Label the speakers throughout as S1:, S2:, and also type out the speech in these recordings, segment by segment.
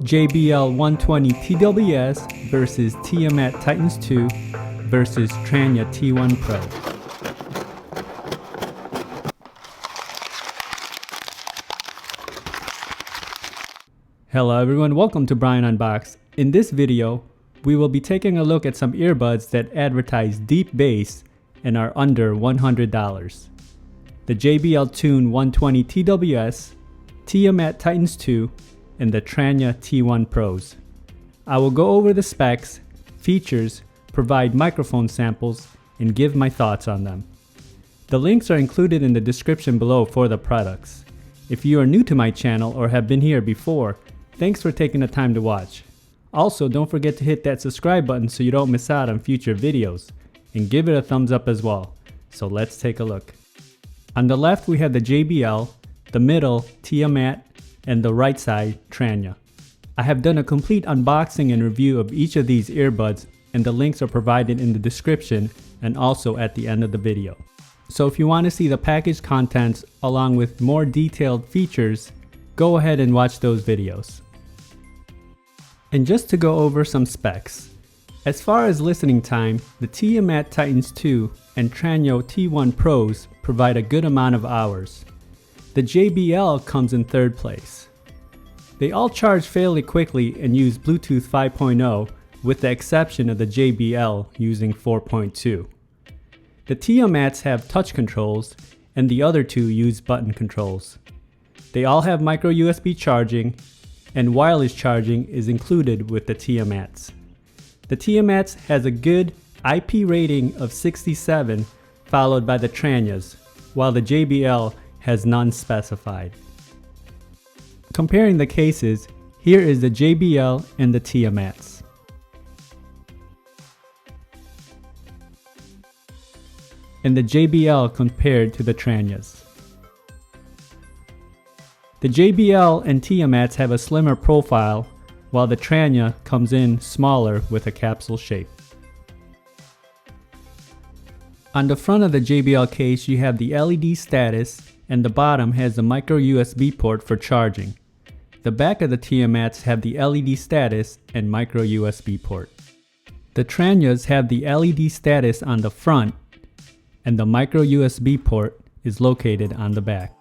S1: JBL 120 TWS versus Tiamat Titan II versus Tranya T1 Pro. Hello everyone, welcome to Brian Unboxed. In this video, we will be taking a look at some earbuds that advertise deep bass and are under $100. The JBL TUNE 120 TWS, Tiamat Titan II, and the Tranya T1 Pros. I will go over the specs, features, provide microphone samples, and give my thoughts on them. The links are included in the description below for the products. If you are new to my channel or have been here before, thanks for taking the time to watch. Also, don't forget to hit that subscribe button so you don't miss out on future videos, and give it a thumbs up as well. So let's take a look. On the left we have the JBL, the middle Tiamat, and the right side Tranya. I have done a complete unboxing and review of each of these earbuds, and the links are provided in the description and also at the end of the video. So if you want to see the package contents along with more detailed features, go ahead and watch those videos. And just to go over some specs. As far as listening time, the Tiamat Titan II and Tranya T1 Pros provide a good amount of hours. The JBL comes in third place. They all charge fairly quickly and use Bluetooth 5.0 with the exception of the JBL using 4.2. The Tiamats have touch controls and the other two use button controls. They all have micro USB charging, and wireless charging is included with the Tiamats. The Tiamats has a good IP rating of 67, followed by the Tranyas, while the JBL has none specified. Comparing the cases, here is the JBL and the Tiamats. And the JBL compared to the Tranyas. The JBL and Tiamats have a slimmer profile, while the Tranya comes in smaller with a capsule shape. On the front of the JBL case you have the LED status, and the bottom has the micro USB port for charging. The back of the Tiamats have the LED status and micro USB port. The Tranyas have the LED status on the front, and the micro USB port is located on the back.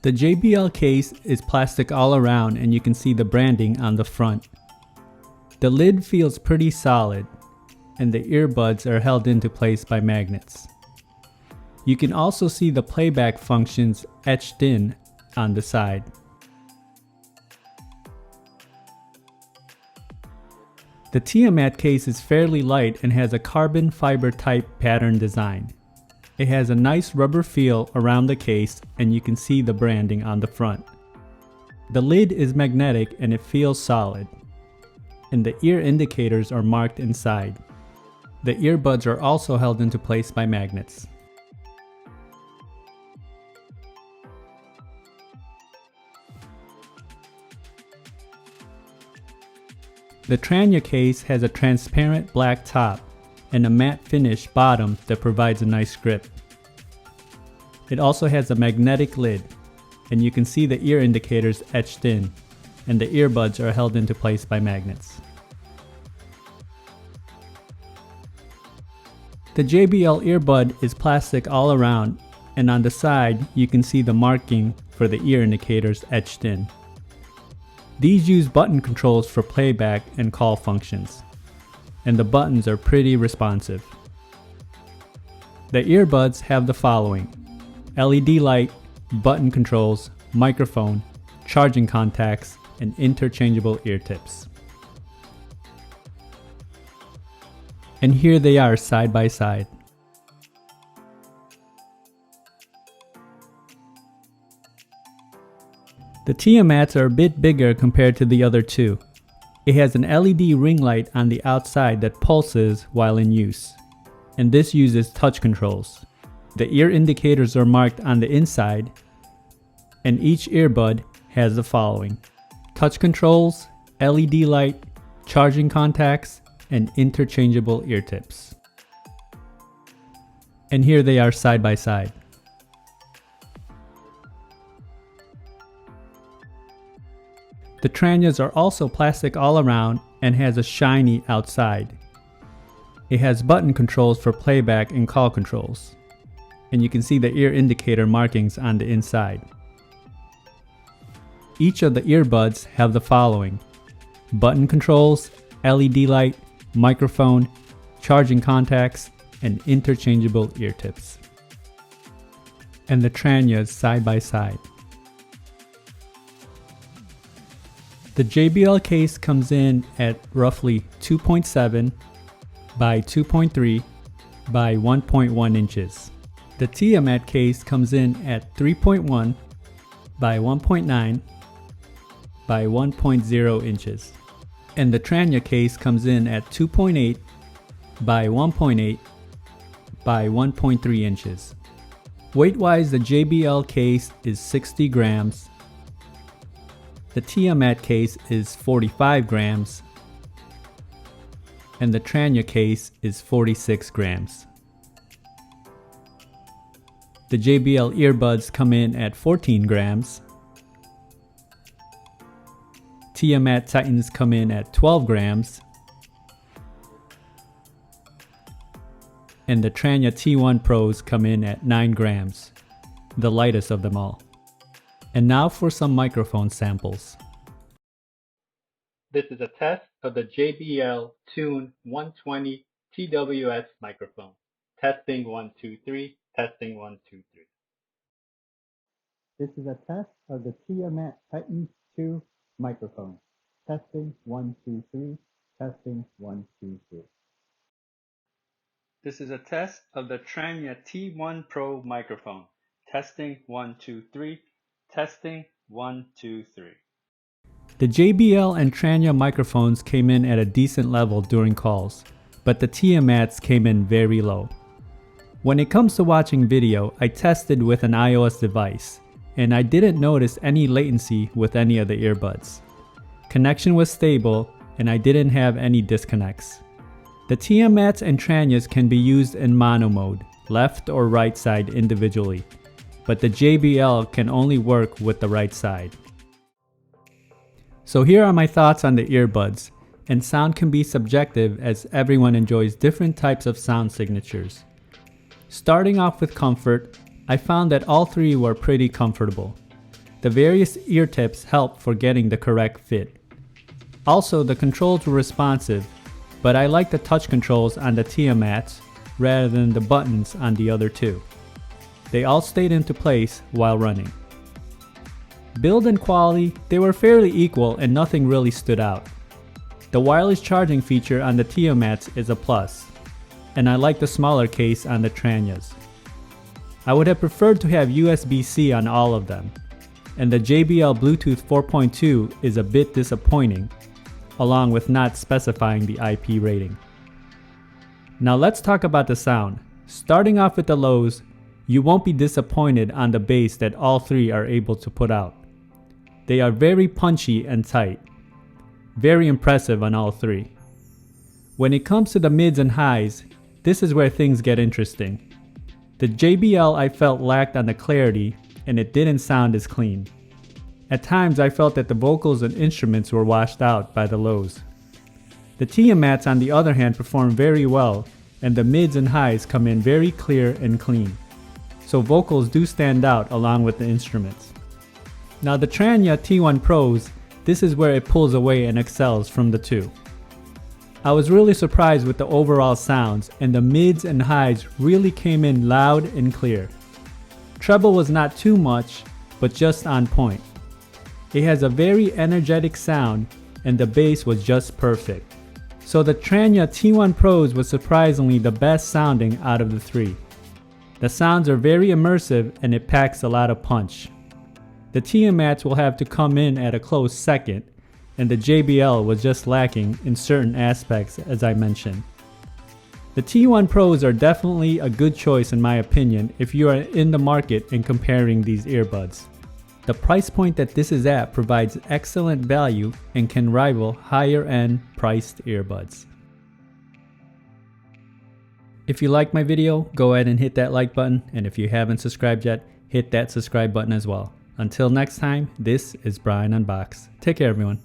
S1: The JBL case is plastic all around and you can see the branding on the front. The lid feels pretty solid, and the earbuds are held into place by magnets. You can also see the playback functions etched in on the side. The Tiamat case is fairly light and has a carbon fiber type pattern design. It has a nice rubber feel around the case and you can see the branding on the front. The lid is magnetic and it feels solid, and the ear indicators are marked inside. The earbuds are also held into place by magnets. The Tranya case has a transparent black top and a matte finish bottom that provides a nice grip. It also has a magnetic lid, and you can see the ear indicators etched in, and the earbuds are held into place by magnets. The JBL earbud is plastic all around, and on the side you can see the marking for the ear indicators etched in. These use button controls for playback and call functions, and the buttons are pretty responsive. The earbuds have the following: LED light, button controls, microphone, charging contacts, and interchangeable ear tips. And here they are side by side. The Tiamats are a bit bigger compared to the other two. It has an LED ring light on the outside that pulses while in use, and this uses touch controls. The ear indicators are marked on the inside, and each earbud has the following: touch controls, LED light, charging contacts, and interchangeable ear tips. And here they are side by side. The Tranyas are also plastic all around and has a shiny outside. It has button controls for playback and call controls. And you can see the ear indicator markings on the inside. Each of the earbuds have the following: button controls, LED light, microphone, charging contacts, and interchangeable ear tips. And the Tranyas side by side. The JBL case comes in at roughly 2.7 by 2.3 by 1.1 inches. The Tiamat case comes in at 3.1 by 1.9 by 1.0 inches. And the Tranya case comes in at 2.8 by 1.8 by 1.3 inches. Weight-wise, the JBL case is 60 grams. The Tiamat case is 45 grams. And the Tranya case is 46 grams. The JBL earbuds come in at 14 grams. Tiamat Titans come in at 12 grams. And the Tranya T1 Pros come in at 9 grams, the lightest of them all. And now for some microphone samples. This is a test of the JBL TUNE 120 TWS microphone. Testing 1 2 3, testing 1 2 3. This is a test of the Tiamat Titan II microphone. Testing 1 2 3, testing 1 2 3. This is a test of the Tranya T1 Pro microphone. Testing 1 2 3, testing 1 2 3. The JBL and Tranya microphones came in at a decent level during calls, but the Tiamats came in very low. When it comes to watching video, I tested with an iOS device, and I didn't notice any latency with any of the earbuds. Connection was stable, and I didn't have any disconnects. The Tiamats and Tranyas can be used in mono mode, left or right side individually, but the JBL can only work with the right side. So here are my thoughts on the earbuds, and sound can be subjective as everyone enjoys different types of sound signatures. Starting off with comfort, I found that all three were pretty comfortable. The various ear tips help for getting the correct fit. Also, the controls were responsive, but I like the touch controls on the Tiamats rather than the buttons on the other two. They all stayed into place while running. Build and quality, they were fairly equal and nothing really stood out. The wireless charging feature on the Tiamats is a plus, and I like the smaller case on the Tranyas. I would have preferred to have USB-C on all of them, and the JBL Bluetooth 4.2 is a bit disappointing, along with not specifying the IP rating. Now let's talk about the sound. Starting off with the lows, you won't be disappointed on the bass that all three are able to put out. They are very punchy and tight. Very impressive on all three. When it comes to the mids and highs, this is where things get interesting. The JBL I felt lacked on the clarity, and it didn't sound as clean. At times I felt that the vocals and instruments were washed out by the lows. The Tiamats on the other hand perform very well, and the mids and highs come in very clear and clean. So vocals do stand out along with the instruments. Now the Tranya T1 Pros, this is where it pulls away and excels from the two. I was really surprised with the overall sounds, and the mids and highs really came in loud and clear. Treble was not too much, but just on point. It has a very energetic sound, and the bass was just perfect. So the Tranya T1 Pros was surprisingly the best sounding out of the three. The sounds are very immersive and it packs a lot of punch. The Tiamats will have to come in at a close second, and the JBL was just lacking in certain aspects as I mentioned. The T1 Pros are definitely a good choice in my opinion if you are in the market and comparing these earbuds. The price point that this is at provides excellent value and can rival higher end priced earbuds. If you like my video, go ahead and hit that like button, and if you haven't subscribed yet, hit that subscribe button as well. Until next time, this is Brian Unboxed. Take care, everyone.